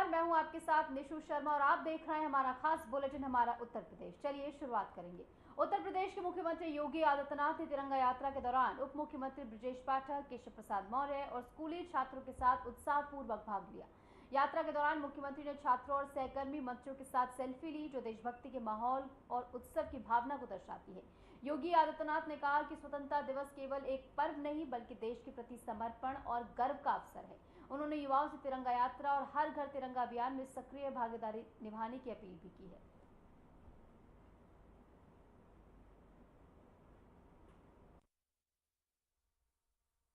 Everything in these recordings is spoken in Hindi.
मैं हूं आपके साथ निशु शर्मा और आप देख रहे हैं हमारा खास बुलेटिन हमारा उत्तर प्रदेश। चलिए शुरुआत करेंगे। उत्तर प्रदेश के मुख्यमंत्री योगी आदित्यनाथ ने तिरंगा यात्रा के दौरान उप मुख्यमंत्री ब्रजेश पाठक, केशव प्रसाद मौर्य और स्कूली छात्रों के साथ उत्साहपूर्वक भाग लिया। यात्रा के दौरान मुख्यमंत्री ने छात्रों और सहकर्मी मंत्रियों के साथ सेल्फी ली, जो देशभक्ति के माहौल और उत्सव की भावना को दर्शाती है। योगी आदित्यनाथ ने कहा कि स्वतंत्रता दिवस केवल एक पर्व नहीं बल्कि देश के प्रति समर्पण और गर्व का अवसर है। उन्होंने युवाओं से तिरंगा यात्रा और हर घर तिरंगा अभियान में सक्रिय भागीदारी निभाने की अपील भी की है।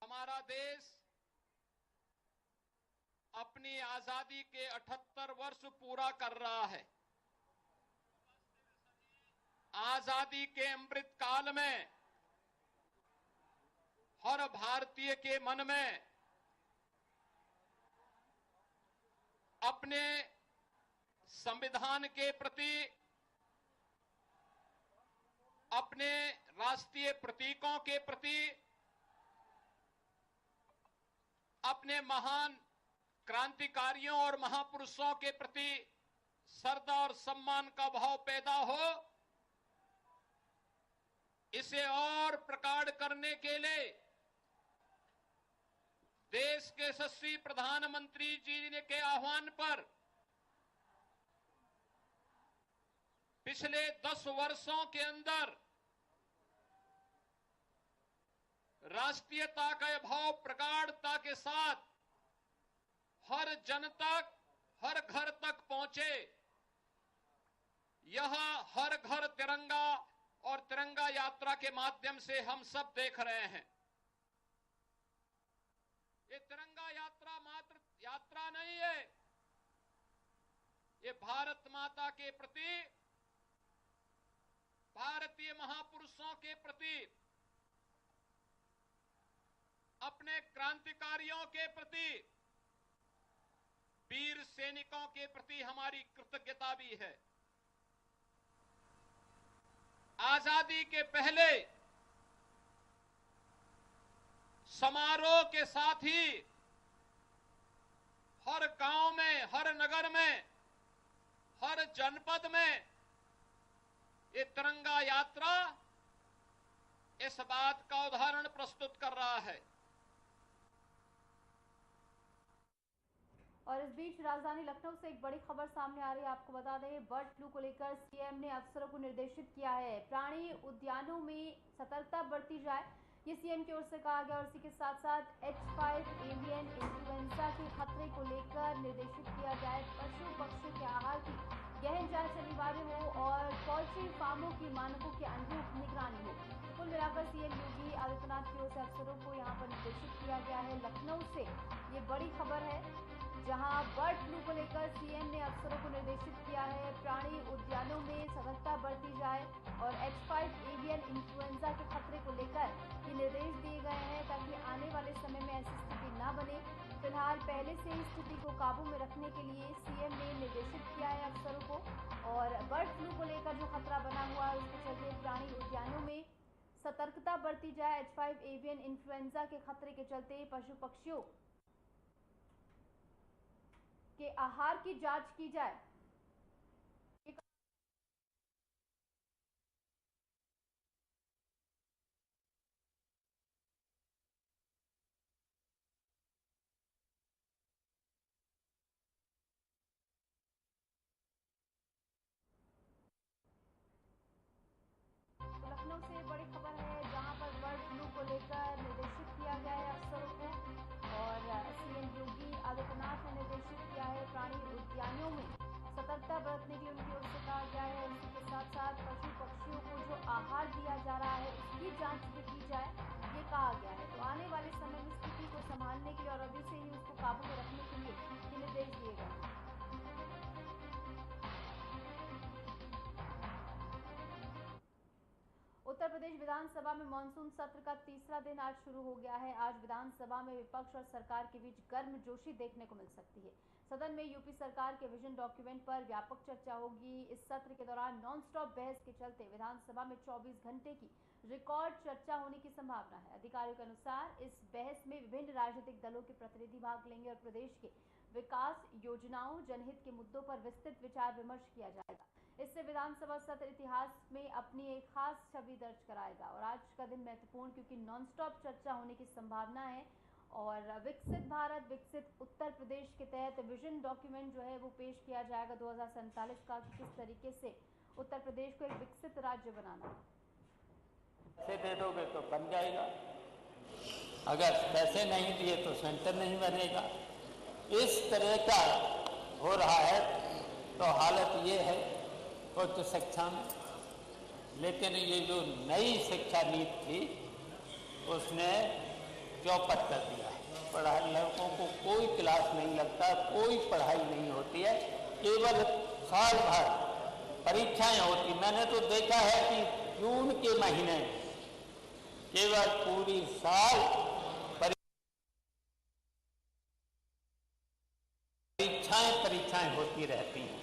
हमारा देश अपनी आजादी के 78 वर्ष पूरा कर रहा है। आजादी के अमृत काल में हर भारतीय के मन में अपने संविधान के प्रति, अपने राष्ट्रीय प्रतीकों के प्रति, अपने महान क्रांतिकारियों और महापुरुषों के प्रति श्रद्धा और सम्मान का भाव पैदा हो, इसे और प्रगाढ़ करने के लिए देश के यशस्वी प्रधानमंत्री जी ने के आह्वान पर पिछले 10 वर्षों के अंदर राष्ट्रीयता का भाव प्रगाढ़ता के साथ हर जन तक, हर घर तक पहुंचे। यह हर घर तिरंगा और तिरंगा यात्रा के माध्यम से हम सब देख रहे हैं। ये तिरंगा यात्रा मात्र यात्रा नहीं है, ये भारत माता के प्रति, भारतीय महापुरुषों के प्रति, अपने क्रांतिकारियों के प्रति, वीर सैनिकों के प्रति हमारी कृतज्ञता भी है। आजादी के पहले समारोह के साथ ही हर गांव में, हर नगर में, हर जनपद में ये तिरंगा यात्रा इस बात का उदाहरण प्रस्तुत कर रहा है। और इस बीच राजधानी लखनऊ से एक बड़ी खबर सामने आ रही है। आपको बता दें, बर्ड फ्लू को लेकर सीएम ने अफसरों को निर्देशित किया है, प्राणी उद्यानों में सतर्कता बरती जाए, ये सीएम की ओर से कहा गया। और इसी के साथ साथ H5 एवियन इन्फ्लुएंजा के खतरे को लेकर निर्देशित किया जाए, पशु पक्षियों के आहार की गहन जांच अनिवार्य हो और पोल्ट्री फार्मों की मानकों के अनुरूप निगरानी हो। कुल मिलाकर सीएम योगी आदित्यनाथ की ओर से अफसरों को यहाँ पर निर्देशित किया गया है। लखनऊ से ये बड़ी खबर है, जहां बर्ड फ्लू को लेकर सीएम ने अफसरों को निर्देशित किया है, प्राणी उद्यानों में सतर्कता बरती जाए और H5 एवियन इन्फ्लुएंजा के खतरे को लेकर ये निर्देश दिए गए हैं ताकि आने वाले समय में ऐसी स्थिति न बने। फिलहाल पहले से ही स्थिति को काबू में रखने के लिए सीएम ने निर्देशित किया है अफसरों को। और बर्ड फ्लू को लेकर जो खतरा बना हुआ है उसके चलते प्राणी उद्यानों में सतर्कता बरती जाए। H5 एवियन इन्फ्लुएंजा के खतरे के चलते पशु पक्षियों के आहार की जांच की जाए। लखनऊ से बड़ी खबर है, जहां पर बर्ड फ्लू को लेकर निर्देशित किया गया है अफसरों को और सीएम योगी आदित्यनाथ ने निर्देशित किया है प्राणी उद्यानों में सतर्कता बरतने के लिए उनकी ओर से कहा गया है। इसी के साथ साथ पशु पक्षियों को जो आहार दिया जा रहा है उसकी जांच भी की जाए, ये कहा गया है। तो आने वाले समय में स्थिति को संभालने के लिए और अभी से ही उसको काबू में रखने के लिए ये निर्देश दिए गए हैं। उत्तर प्रदेश विधानसभा में मानसून सत्र का तीसरा दिन आज शुरू हो गया है। आज विधानसभा में विपक्ष और सरकार के बीच गर्मजोशी देखने को मिल सकती है। सदन में यूपी सरकार के विजन डॉक्यूमेंट पर व्यापक चर्चा होगी। इस सत्र के दौरान नॉनस्टॉप बहस के चलते विधानसभा में 24 घंटे की रिकॉर्ड चर्चा होने की संभावना है। अधिकारियों के अनुसार इस बहस में विभिन्न राजनीतिक दलों के प्रतिनिधि भाग लेंगे और प्रदेश के विकास योजनाओं, जनहित के मुद्दों पर विस्तृत विचार विमर्श किया जाएगा। इससे विधानसभा सत्र इतिहास में अपनी एक खास छवि दर्ज कराएगा। और आज का दिन महत्वपूर्ण क्योंकि नॉनस्टॉप चर्चा होने की संभावना है और विकसित भारत विकसित उत्तर प्रदेश के तहत विजन डॉक्यूमेंट जो है वो पेश किया जाएगा 2047 का, कि किस तरीके से उत्तर प्रदेश को एक विकसित राज्य बनाना है। पैसे दे दोगे तो बन जाएगा, अगर पैसे नहीं दिए तो सेंटर नहीं बनेगा। इस तरह का हो रहा है तो हालत ये है उच्च शिक्षा में। लेकिन ये जो नई शिक्षा नीति थी उसने चौपट कर दिया है। पढ़ाई लड़कों को कोई क्लास नहीं लगता, कोई पढ़ाई नहीं होती है, केवल साल भर परीक्षाएं होती। मैंने तो देखा है कि जून के महीने में केवल पूरी साल परीक्षाएं होती रहती हैं,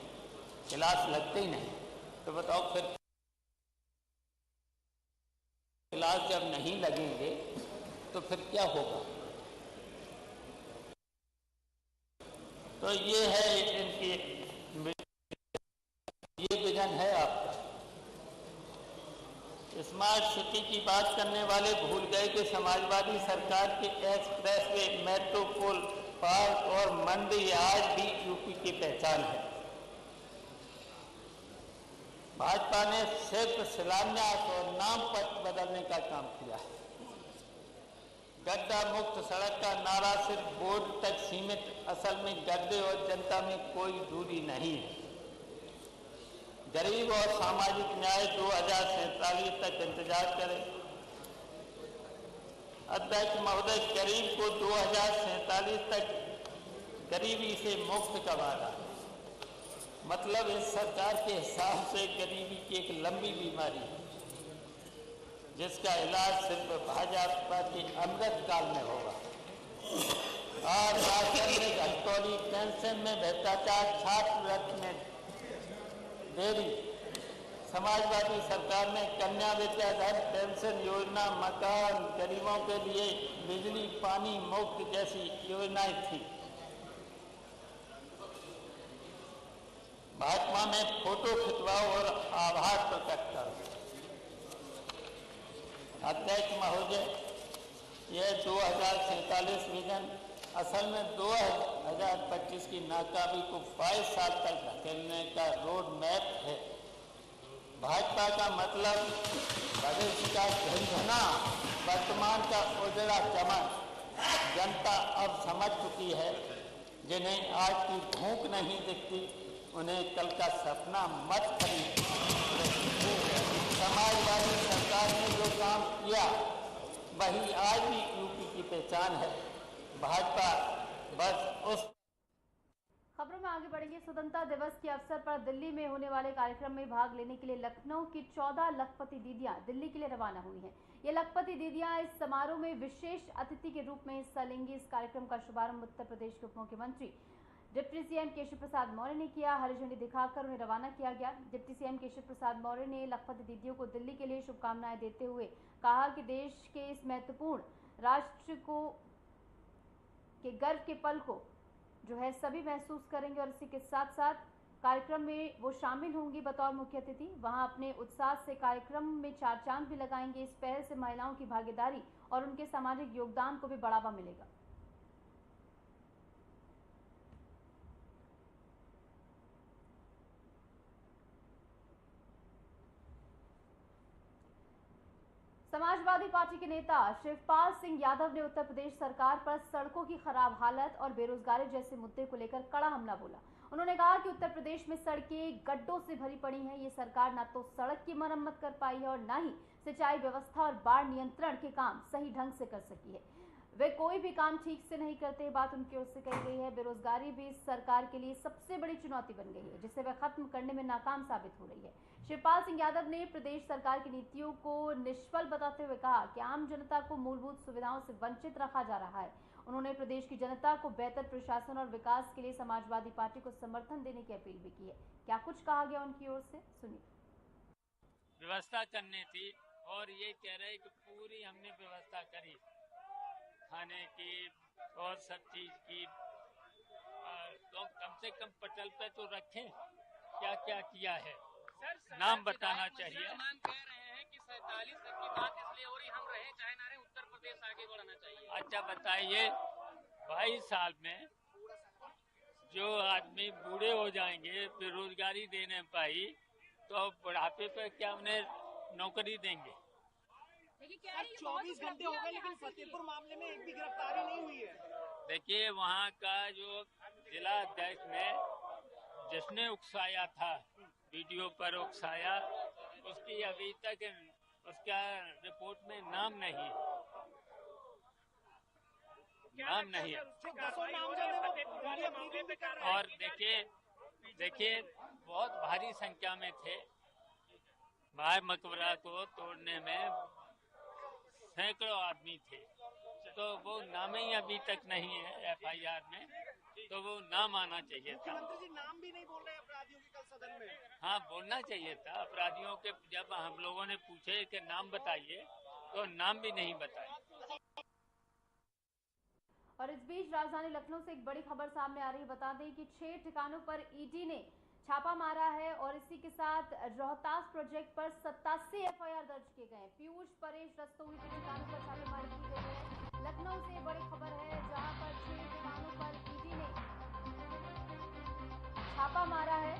क्लास लगते ही नहीं। तो बताओ फिर क्लास जब नहीं लगेंगे तो फिर क्या होगा? तो ये है इनकी, ये विजन है आपका। स्मार्ट सिटी की बात करने वाले भूल गए कि समाजवादी सरकार के एक्सप्रेसवे, मेट्रो, पुल, पार्क और मंडी आज भी यूपी की पहचान है। भाजपा ने सिर्फ शिलान्यास और नाम पत्र बदलने का काम किया है। गड्ढा मुक्त सड़क का नारा सिर्फ बोर्ड तक सीमित, असल में गड्ढे और जनता में कोई दूरी नहीं है। गरीब और सामाजिक न्याय 2047 तक इंतजार करें। अध्यक्ष महोदय, गरीब को 2047 तक गरीबी से मुक्त का वादा, मतलब इस सरकार के हिसाब से गरीबी की एक लंबी बीमारी है जिसका इलाज सिर्फ भाजपा के अमृत काल में होगा। और राशन में घटतौली, पेंशन में भ्रष्टाचार, छात्रवृत्ति में देरी। समाजवादी सरकार ने कन्या विद्याधर, पेंशन योजना, मकान, गरीबों के लिए बिजली पानी मुफ्त जैसी योजनाएं थी। भाजपा में फोटो खिंचवाओ और आभार प्रकट करो। अध्यक्ष महोदय, यह 2047 विजन असल में 2025 की नाकामी को 22 साल तक धकेलने का रोड मैप है। भाजपा का मतलब भविष्य का झंझना, वर्तमान का उजड़ा चमन। जनता अब समझ चुकी है, जिन्हें आज की भूख नहीं दिखती उन्हें कल का सपना मत खरीद। समाजवादी सरकार ने जो काम किया वही आज भी यूपी की पहचान है। भाजपा बस उस खबरों में आगे बढ़ेंगे। स्वतंत्रता दिवस के अवसर पर दिल्ली में होने वाले कार्यक्रम में भाग लेने के लिए लखनऊ की 14 लखपति दीदियां दिल्ली के लिए रवाना हुई हैं। ये लखपति दीदियां इस समारोह में विशेष अतिथि के रूप में हिस्सा लेंगी। इस कार्यक्रम का शुभारंभ उत्तर प्रदेश के उप मुख्यमंत्री डिप्टी सीएम केशव प्रसाद मौर्य ने किया। हरी झंडी दिखाकर उन्हें रवाना किया गया। डिप्टी सीएम केशव प्रसाद मौर्य ने लखपति दीदियों को दिल्ली के लिए शुभकामनाएं देते हुए कहा कि देश के इस महत्वपूर्ण राष्ट्र को के गर्व के पल को जो है सभी महसूस करेंगे और इसी के साथ साथ कार्यक्रम में वो शामिल होंगी बतौर मुख्य अतिथि। वहां अपने उत्साह से कार्यक्रम में 4 चांद भी लगाएंगे। इस पहल से महिलाओं की भागीदारी और उनके सामाजिक योगदान को भी बढ़ावा मिलेगा। समाजवादी पार्टी के नेता शिवपाल सिंह यादव ने उत्तर प्रदेश सरकार पर सड़कों की खराब हालत और बेरोजगारी जैसे मुद्दे को लेकर कड़ा हमला बोला। उन्होंने कहा कि उत्तर प्रदेश में सड़कें गड्ढों से भरी पड़ी हैं। ये सरकार न तो सड़क की मरम्मत कर पाई है और न ही सिंचाई व्यवस्था और बाढ़ नियंत्रण के काम सही ढंग से कर सकी है। वे कोई भी काम ठीक से नहीं करते, बात उनकी ओर से कही गई है। बेरोजगारी भी इस सरकार के लिए सबसे बड़ी चुनौती बन गई है, जिसे वह खत्म करने में नाकाम साबित हो रही है। शिवपाल सिंह यादव ने प्रदेश सरकार की नीतियों को निष्फल बताते हुए कहा कि आम जनता को मूलभूत सुविधाओं से वंचित रखा जा रहा है। उन्होंने प्रदेश की जनता को बेहतर प्रशासन और विकास के लिए समाजवादी पार्टी को समर्थन देने की अपील भी की है। क्या कुछ कहा गया उनकी ओर से, सुनिए। व्यवस्था करनी थी और ये कह रहे कि पूरी हमने व्यवस्था करी, खाने की और सब चीज की, तो कम से कम पटल पे तो रखें क्या क्या किया है, नाम बताना चाहिए। तमाम कह रहे हैं कि 47 तक की बात इसलिए हो रही, हम रहे चाहे ना रहे, उत्तर प्रदेश आगे बढ़ना चाहिए। अच्छा बताइए, 22 साल में जो आदमी बूढ़े हो जाएंगे, बेरोजगारी देने पाई, तो बुढ़ापे पर क्या उन्हें नौकरी देंगे? सर 24 घंटे हो गए लेकिन फतेहपुर मामले में एक भी गिरफ्तारी नहीं हुई है। देखिए वहाँ का जो जिला अध्यक्ष ने जिसने उकसाया था, वीडियो पर उकसाया, उसकी अभी तक उसका रिपोर्ट में नाम नहीं है। और देखिए बहुत भारी संख्या में थे, भाई मकबरा को तोड़ने में सैकड़ों आदमी थे, तो वो नाम ही अभी तक नहीं है FIR में, तो वो नाम आना चाहिए था। मुख्यमंत्री जी नाम भी नहीं बोल रहे अपराधियों के कल सदन में। हाँ बोलना चाहिए था अपराधियों के, जब हम लोगों ने पूछे कि नाम बताइए तो नाम भी नहीं बताए। और इस बीच राजधानी लखनऊ से एक बड़ी खबर सामने आ रही है। बता दें कि 6 ठिकानों पर ईडी ने छापा मारा है और इसी के साथ रोहतास प्रोजेक्ट पर 87 FIR दर्ज किए गए। पीयूष परेश रस्तोगी के ठिकानों पर छापेमारी की गई है। लखनऊ से बड़ी खबर है जहां पर 6 ठिकानों पर ईडी ने छापा मारा है।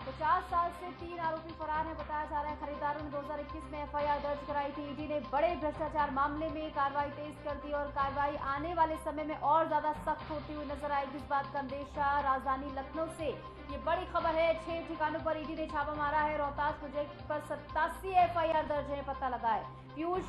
50 साल से 3 आरोपी फरार हैं। बताया जा रहा है खरीदारों ने 2021 में FIR दर्ज कराई थी। ईडी ने बड़े भ्रष्टाचार मामले में कार्रवाई तेज कर दी और कार्रवाई आने वाले समय में और ज्यादा सख्त होती हुई नजर आएगी। इस बात का अंदेशा राजधानी लखनऊ से ये बड़ी खबर है। 6 ठिकानों पर ईडी ने छापा मारा है। रोहतास प्रोजेक्ट पर 87 FIR दर्ज है। पता लगा है पीयूष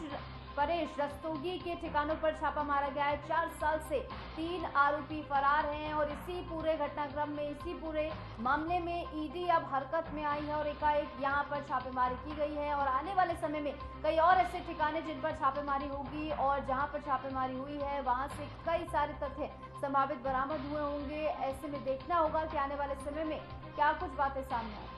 परेश रस्तोगी के ठिकानों पर छापा मारा गया है। 4 साल से 3 आरोपी फरार हैं और इसी पूरे घटनाक्रम में, इसी पूरे मामले में ईडी अब हरकत में आई है और एकाएक यहां पर छापेमारी की गई है। और आने वाले समय में कई और ऐसे ठिकाने जिन पर छापेमारी होगी और जहां पर छापेमारी हुई है वहां से कई सारे तथ्य संभावित बरामद हुए होंगे। ऐसे में देखना होगा कि आने वाले समय में क्या कुछ बातें सामने आए।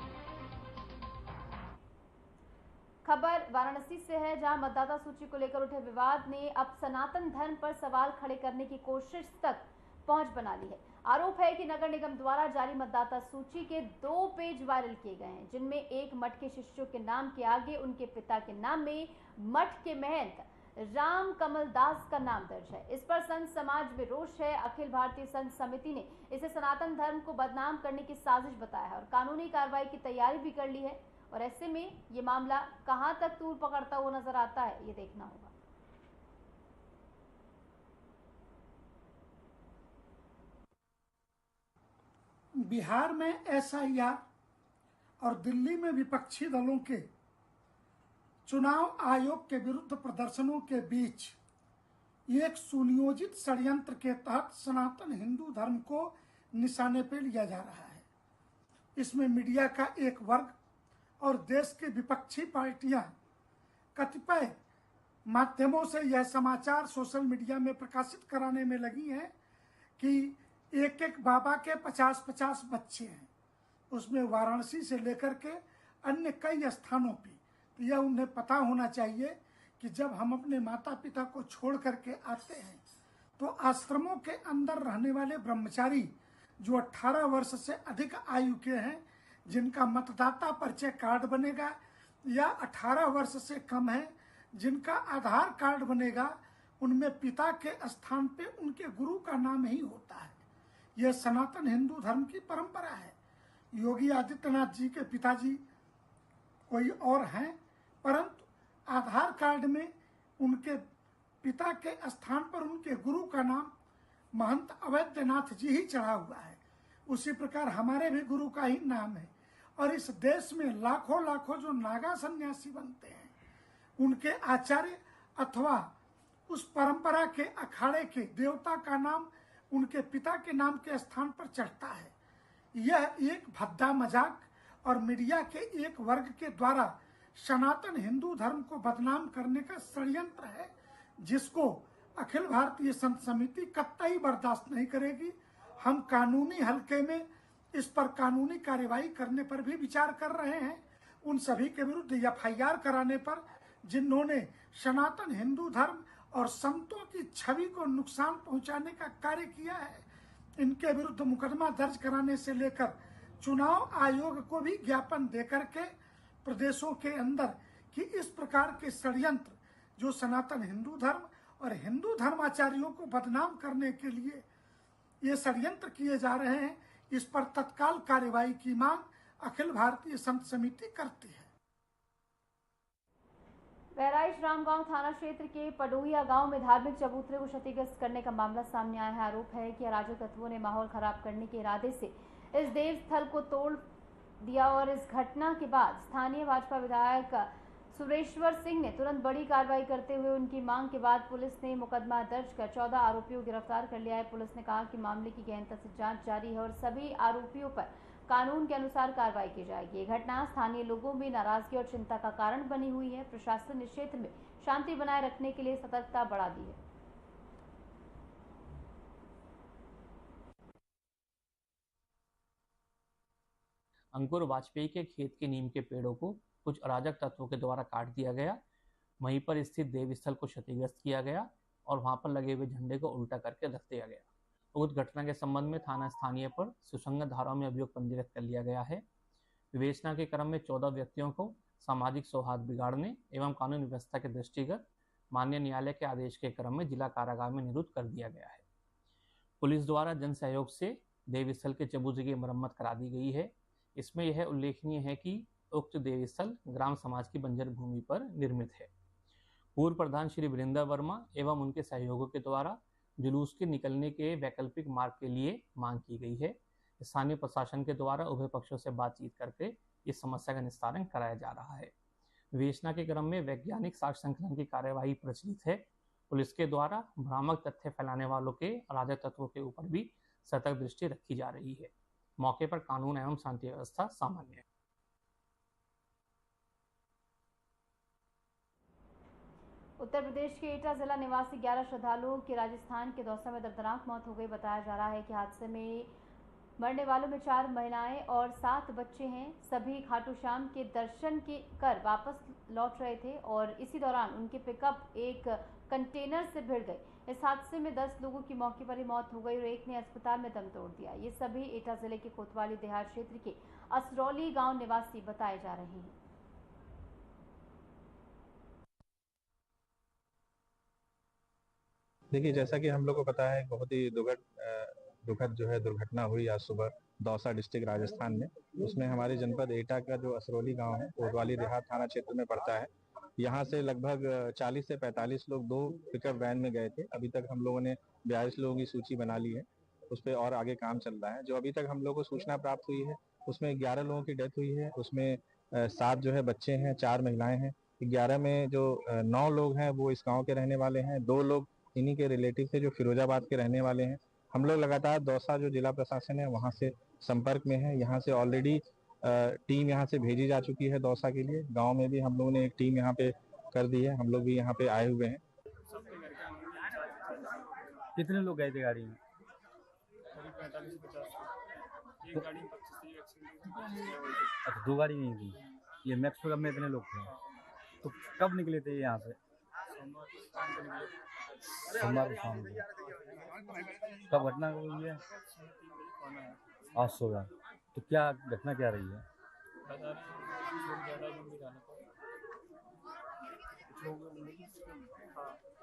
खबर वाराणसी से है जहां मतदाता सूची को लेकर उठे विवाद ने अब सनातन धर्म पर सवाल खड़े करने की कोशिश तक पहुंच बना ली है। आरोप है कि नगर निगम द्वारा जारी मतदाता सूची के 2 पेज वायरल किए गए हैं, जिनमें एक मठ के शिष्यों के नाम के आगे उनके पिता के नाम में मठ के महंत राम कमल दास का नाम दर्ज है। इस पर संत समाज में रोष है। अखिल भारतीय संत समिति ने इसे सनातन धर्म को बदनाम करने की साजिश बताया है और कानूनी कार्रवाई की तैयारी भी कर ली है। और ऐसे में ये मामला कहां तक तूल पकड़ता हुआ नजर आता है, ये देखना होगा। बिहार में SIR और दिल्ली में विपक्षी दलों के चुनाव आयोग के विरुद्ध प्रदर्शनों के बीच एक सुनियोजित षड्यंत्र के तहत सनातन हिंदू धर्म को निशाने पर लिया जा रहा है। इसमें मीडिया का एक वर्ग और देश की विपक्षी पार्टियां कतिपय माध्यमों से यह समाचार सोशल मीडिया में प्रकाशित कराने में लगी हैं कि एक एक बाबा के 50-50 बच्चे हैं। उसमें वाराणसी से लेकर के अन्य कई स्थानों पे। तो यह उन्हें पता होना चाहिए कि जब हम अपने माता पिता को छोड़ करके आते हैं तो आश्रमों के अंदर रहने वाले ब्रह्मचारी जो 18 वर्ष से अधिक आयु के हैं, जिनका मतदाता परिचय कार्ड बनेगा, या 18 वर्ष से कम है जिनका आधार कार्ड बनेगा, उनमें पिता के स्थान पे उनके गुरु का नाम ही होता है। यह सनातन हिंदू धर्म की परंपरा है। योगी आदित्यनाथ जी के पिताजी कोई और हैं, परंतु आधार कार्ड में उनके पिता के स्थान पर उनके गुरु का नाम महंत अवैधनाथ जी ही चढ़ा हुआ है। उसी प्रकार हमारे भी गुरु का ही नाम है। और इस देश में लाखों लाखों जो नागा सन्यासी बनते हैं, उनके आचार्य अथवा उस परंपरा के अखाड़े के देवता का नाम उनके पिता के नाम के स्थान पर चढ़ता है। यह एक भद्दा मजाक और मीडिया के एक वर्ग के द्वारा सनातन हिंदू धर्म को बदनाम करने का षड्यंत्र है, जिसको अखिल भारतीय संत समिति कतई बर्दाश्त नहीं करेगी हम कानूनी हलके में इस पर कानूनी कार्यवाही करने पर भी विचार कर रहे हैं। उन सभी के विरुद्ध FIR कराने पर जिन्होंने सनातन हिंदू धर्म और संतों की छवि को नुकसान पहुंचाने का कार्य किया है, इनके विरुद्ध मुकदमा दर्ज कराने से लेकर चुनाव आयोग को भी ज्ञापन देकर के प्रदेशों के अंदर कि इस प्रकार के षड्यंत्र जो सनातन हिंदू धर्म और हिंदू धर्माचार्यों को बदनाम करने के लिए ये षड्यंत्र किए जा रहे हैं, इस पर तत्काल कार्यवाही की मांग अखिल भारतीय संत समिति करती है। बहराइच रामगांव थाना क्षेत्र के पडोहिया गांव में धार्मिक चबूतरे को क्षतिग्रस्त करने का मामला सामने आया है। आरोप है कि अराजक तत्वों ने माहौल खराब करने के इरादे से इस देव स्थल को तोड़ दिया और इस घटना के बाद स्थानीय भाजपा विधायक सुरेश्वर सिंह ने तुरंत बड़ी कार्रवाई करते हुए उनकी मांग के बाद पुलिस ने मुकदमा दर्ज कर 14 आरोपियों को गिरफ्तार कर लिया है। पुलिस ने कहा कि मामले की गहनता से जांच जारी है और सभी आरोपियों पर कानून के अनुसार कार्रवाई की जाएगी। ये घटना स्थानीय लोगों में नाराजगी और चिंता का कारण बनी हुई है। प्रशासन ने क्षेत्र में शांति बनाए रखने के लिए सतर्कता बढ़ा दी है। अंकुर वाजपेयी के खेत के नीम के पेड़ों को कुछ अराजक तत्वों के द्वारा काट दिया गया। वहीं पर स्थित देवस्थल को क्षतिग्रस्त किया गया और वहां पर लगे हुए झंडे को उल्टा करके रख दिया गया। उक्त घटना के संबंध में थाना स्थानीय पर सुसंगत धाराओं में अभियोग पंजीकृत कर लिया गया है। विवेचना के क्रम में 14 व्यक्तियों को सामाजिक सौहार्द बिगाड़ने एवं कानून व्यवस्था के दृष्टिगत माननीय न्यायालय के आदेश के क्रम में जिला कारागार में निरुद्ध कर दिया गया है। पुलिस द्वारा जन सहयोग से देवस्थल के चबूतरे की मरम्मत करा दी गई है। इसमें यह उल्लेखनीय है कि उक्त देवस्थल ग्राम समाज की बंजर भूमि पर निर्मित है। पूर्व प्रधान श्री वीरेंद्र वर्मा एवं उनके सहयोगियों के द्वारा जुलूस के निकलने के वैकल्पिक मार्ग के लिए मांग की गई है। स्थानीय प्रशासन के द्वारा उभय पक्षों से बातचीत करके इस समस्या का निस्तारण कराया जा रहा है। विवेचना के क्रम में वैज्ञानिक साक्ष्य संकलन की कार्यवाही प्रचलित है। पुलिस के द्वारा भ्रामक तथ्य फैलाने वालों के अराजक तत्वों के ऊपर भी सतर्क दृष्टि रखी जा रही है। मौके पर कानून एवं शांति व्यवस्था सामान्य है। उत्तर प्रदेश के एटा जिला निवासी 11 श्रद्धालुओं की राजस्थान के दौसा में दर्दनाक मौत हो गई। बताया जा रहा है कि हादसे में मरने वालों में 4 महिलाएं और 7 बच्चे हैं। सभी खाटू श्याम के दर्शन कर वापस लौट रहे थे और इसी दौरान उनकी पिकअप एक कंटेनर से भिड़ गई। इस हादसे में 10 लोगों की मौके पर ही मौत हो गई और एक ने अस्पताल में दम तोड़ दिया। ये सभी एटा जिले के कोतवाली देहात क्षेत्र के असरौली गांव निवासी बताए जा रहे हैं। देखिए, जैसा कि हम लोग को पता है, बहुत ही दुखद जो है दुर्घटना हुई आज सुबह दौसा डिस्ट्रिक्ट राजस्थान में। उसमें हमारे जनपद एटा का जो असरौली गांव है, कोतवाली देहात थाना क्षेत्र में पड़ता है। यहाँ से लगभग 40 से 45 लोग 2 पिकअप वैन में गए थे। अभी तक हम लोगों ने 42 लोगों की सूची बना ली है। उस पर और आगे काम चल रहा है। जो अभी तक हम लोग को सूचना प्राप्त हुई है उसमें 11 लोगों की डेथ हुई है। उसमें 7 जो है बच्चे हैं, 4 महिलाएं हैं। 11 में जो 9 लोग हैं वो इस गाँव के रहने वाले हैं। 2 लोग इन्हीं के रिलेटिव थे जो फिरोजाबाद के रहने वाले हैं। हम लोग लगातार दौसा जो जिला प्रशासन है वहाँ से संपर्क में है। यहाँ से ऑलरेडी टीम यहाँ से भेजी जा चुकी है दौसा के लिए। गांव में भी हम लोगों ने एक टीम यहाँ पे कर दी है। हम लोग भी यहाँ पे आए हुए हैं। कितने लोग गए थे गाड़ी में? 45-50। अच्छा, 2 गाड़ी नहीं थी। ये मैक्स पिकअप में इतने लोग थे। तो कब निकले थे यहाँ से? सोमवार को शाम को। कब घटना हुई है? आज सुबह। तो क्या घटना क्या रही है?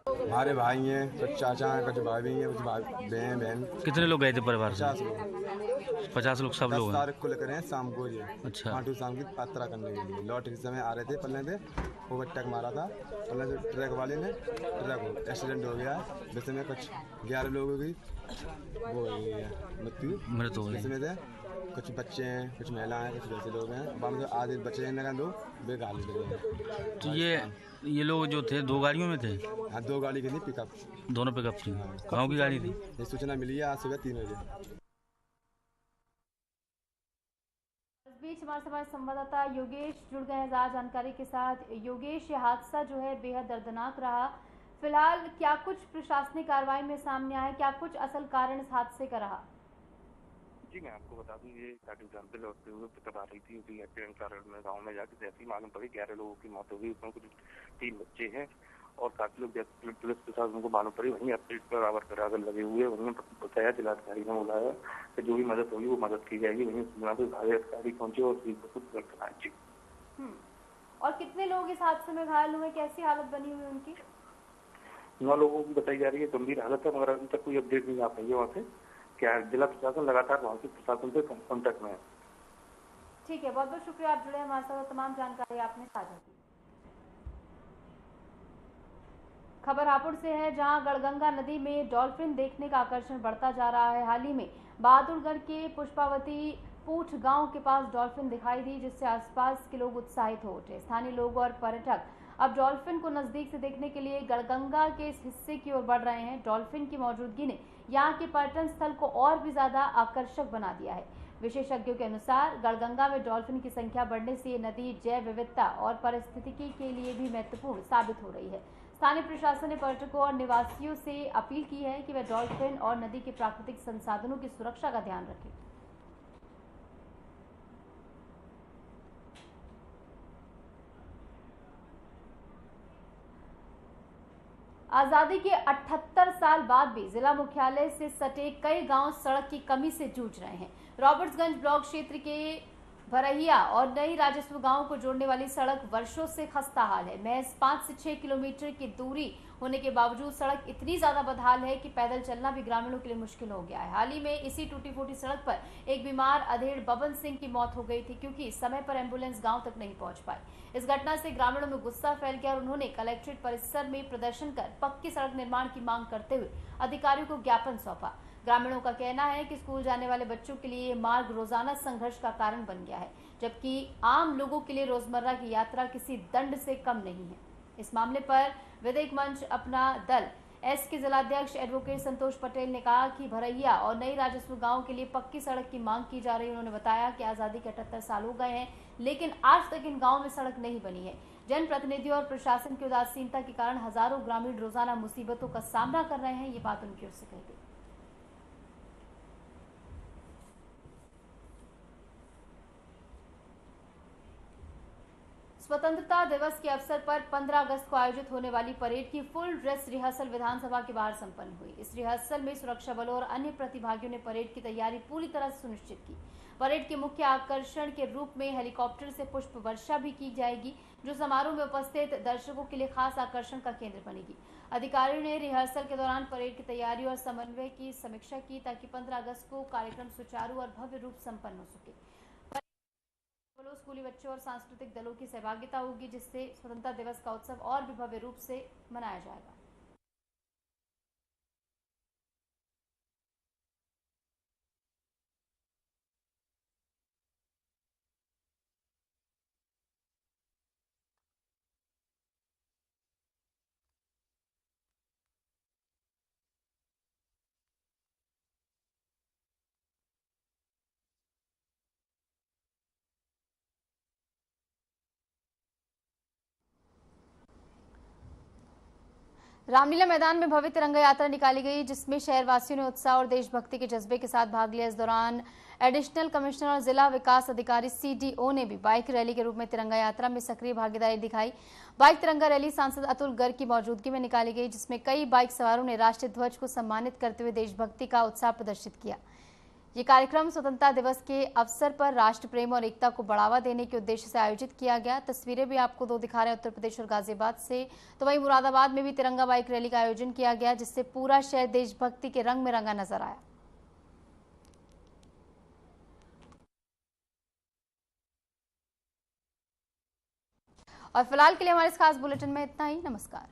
हमारे भाई हैं, कुछ चाचा हैं, कुछ भाई हैं, कुछ भाई बहन। कितने लोग गए थे परिवार से? 50 लोग सब लोग 10 तारीख को लेकर हैं शाम को ये। अच्छा। खाटू शाम की यात्रा करने के लिए लौट के समय आ रहे थे। पल्ले थे ओवरटेक मारा था। पल्ले से ट्रक वाले ने ट्रक एक्सीडेंट हो गया है जिसमें कुछ 11 लोगों की वो हो गई है मृत्यु हो गई। इसमें से कुछ बच्चे हैं, कुछ महिलाएं हैं, कुछ वैसे लोग हैं। बाद में आधे बच्चे हैं, लोग बेकार ले गए। तो ये लोग जो थे 2 गाड़ियों में थे? हाँ, 2 गाड़ी की थी पिकअप। दोनों पिकअप थी? गाँव की गाड़ी थी? ये सूचना मिली है आज सुबह 3 बजे। इस बीच हमारे समाज संवाददाता योगेश जुड़ गए हैं ज़्यादा जानकारी के साथ। योगेश, ये हादसा जो है बेहद दर्दनाक रहा। फिलहाल क्या कुछ प्रशासनिक कार्रवाई में सामने आया? क्या कुछ असल कारण इस हादसे का रहा? जी मैं आपको बता दूं, ये काटी ग्राम से लौटते हुए पिकअप आ रही थी, उसी एक्सीडेंट कारण में गाँव में जाके जैसे ही मालूम पड़ी 11 लोगों की मौत हो गई, उसमें कुछ 3 बच्चे हैं और काफी लोग पुलिस प्रशासन को मालूम पड़ी वहीं अपडेट पर लगे हुए, वहीं बताया जिलाधिकारी ने बुलाया कि जो भी मदद होगी वो मदद की जाएगी। वहीं विभागीय अधिकारी पहुंचे और जी। और कितने लोग इस हादसे में घायल हुए, कैसी हालत बनी हुई उनकी? 9 लोगों की बताई जा रही है गंभीर हालत है, मगर अभी तक कोई अपडेट नहीं आ पाई है वहाँ से। क्या जिला प्रशासन लगातार वहाँ के प्रशासन से कॉन्टेक्ट में है। ठीक है, बहुत बहुत शुक्रिया, आप जुड़े हमारे साथ, तमाम जानकारी आपने साझा की। खबर हापुड़ से है, जहां गढ़गंगा नदी में डॉल्फिन देखने का आकर्षण बढ़ता जा रहा है। हाल ही में बहादुरगढ़ के पुष्पावती पूठ गांव के पास डॉल्फिन दिखाई दी, जिससे आसपास के लोग उत्साहित हो उठे। स्थानीय लोग और पर्यटक अब डॉल्फिन को नजदीक से देखने के लिए गढ़गंगा के इस हिस्से की ओर बढ़ रहे हैं। डॉल्फिन की मौजूदगी ने यहाँ के पर्यटन स्थल को और भी ज्यादा आकर्षक बना दिया है। विशेषज्ञों के अनुसार गढ़गंगा में डॉल्फिन की संख्या बढ़ने से ये नदी जैव विविधता और पारिस्थितिकी के लिए भी महत्वपूर्ण साबित हो रही है। स्थानीय प्रशासन ने पर्यटकों और निवासियों से अपील की है कि वे डॉल्फिन और नदी के प्राकृतिक संसाधनों की सुरक्षा का ध्यान रखें। आजादी के 78 साल बाद भी जिला मुख्यालय से सटे कई गांव सड़क की कमी से जूझ रहे हैं। रॉबर्ट्सगंज ब्लॉक क्षेत्र के भरहिया और नई राजस्व गांव को जोड़ने वाली सड़क वर्षों से खस्ता हाल है। महज 5 से 6 किलोमीटर की दूरी होने के बावजूद सड़क इतनी ज्यादा बदहाल है कि पैदल चलना भी ग्रामीणों के लिए मुश्किल हो गया है। हाल ही में इसी टूटी फूटी सड़क पर एक बीमार अधेड़ बबन सिंह की मौत हो गई थी, क्योंकि समय पर एम्बुलेंस गांव तक नहीं पहुंच पाई। इस घटना से ग्रामीणों में गुस्सा फैल गया और उन्होंने कलेक्ट्रेट परिसर में प्रदर्शन कर पक्की सड़क निर्माण की मांग करते हुए अधिकारियों को ज्ञापन सौंपा। ग्रामीणों का कहना है कि स्कूल जाने वाले बच्चों के लिए ये मार्ग रोजाना संघर्ष का कारण बन गया है, जबकि आम लोगों के लिए रोजमर्रा की यात्रा किसी दंड से कम नहीं है। इस मामले पर विधिक मंच अपना दल एस के जिलाध्यक्ष एडवोकेट संतोष पटेल ने कहा कि भरहिया और नई राजस्व गांव के लिए पक्की सड़क की मांग की जा रही है। उन्होंने बताया कि आजादी के 78 साल हो गए हैं, लेकिन आज तक इन गांव में सड़क नहीं बनी है। जनप्रतिनिधियों और प्रशासन की उदासीनता के कारण हजारों ग्रामीण रोजाना मुसीबतों का सामना कर रहे हैं। ये बात उनकी ओर से कही गई। स्वतंत्रता दिवस के अवसर पर 15 अगस्त को आयोजित होने वाली परेड की फुल ड्रेस रिहर्सल विधानसभा के बाहर संपन्न हुई। इस रिहर्सल में सुरक्षा बलों और अन्य प्रतिभागियों ने परेड की तैयारी पूरी तरह से सुनिश्चित की। परेड के मुख्य आकर्षण के रूप में हेलीकॉप्टर से पुष्प वर्षा भी की जाएगी, जो समारोह में उपस्थित दर्शकों के लिए खास आकर्षण का केंद्र बनेगी। अधिकारियों ने रिहर्सल के दौरान परेड की तैयारी और समन्वय की समीक्षा की, ताकि 15 अगस्त को कार्यक्रम सुचारू और भव्य रूप संपन्न हो सके। स्कूली बच्चों और सांस्कृतिक दलों की सहभागिता होगी, जिससे स्वतंत्रता दिवस का उत्सव और भी भव्य रूप से मनाया जाएगा। रामलीला मैदान में भव्य तिरंगा यात्रा निकाली गई, जिसमें शहरवासियों ने उत्साह और देशभक्ति के जज्बे के साथ भाग लिया। इस दौरान एडिशनल कमिश्नर और जिला विकास अधिकारी सीडीओ ने भी बाइक रैली के रूप में तिरंगा यात्रा में सक्रिय भागीदारी दिखाई। बाइक तिरंगा रैली सांसद अतुल गर्ग की मौजूदगी में निकाली गई, जिसमें कई बाइक सवारों ने राष्ट्रीय ध्वज को सम्मानित करते हुए देशभक्ति का उत्साह प्रदर्शित किया। ये कार्यक्रम स्वतंत्रता दिवस के अवसर पर राष्ट्र प्रेम और एकता को बढ़ावा देने के उद्देश्य से आयोजित किया गया। तस्वीरें भी आपको 2 दिखा रहे हैं उत्तर प्रदेश और गाजियाबाद से। तो वहीं मुरादाबाद में भी तिरंगा बाइक रैली का आयोजन किया गया, जिससे पूरा शहर देशभक्ति के रंग में रंगा नजर आया। और फिलहाल के लिए हमारे इस खास बुलेटिन में इतना ही। नमस्कार।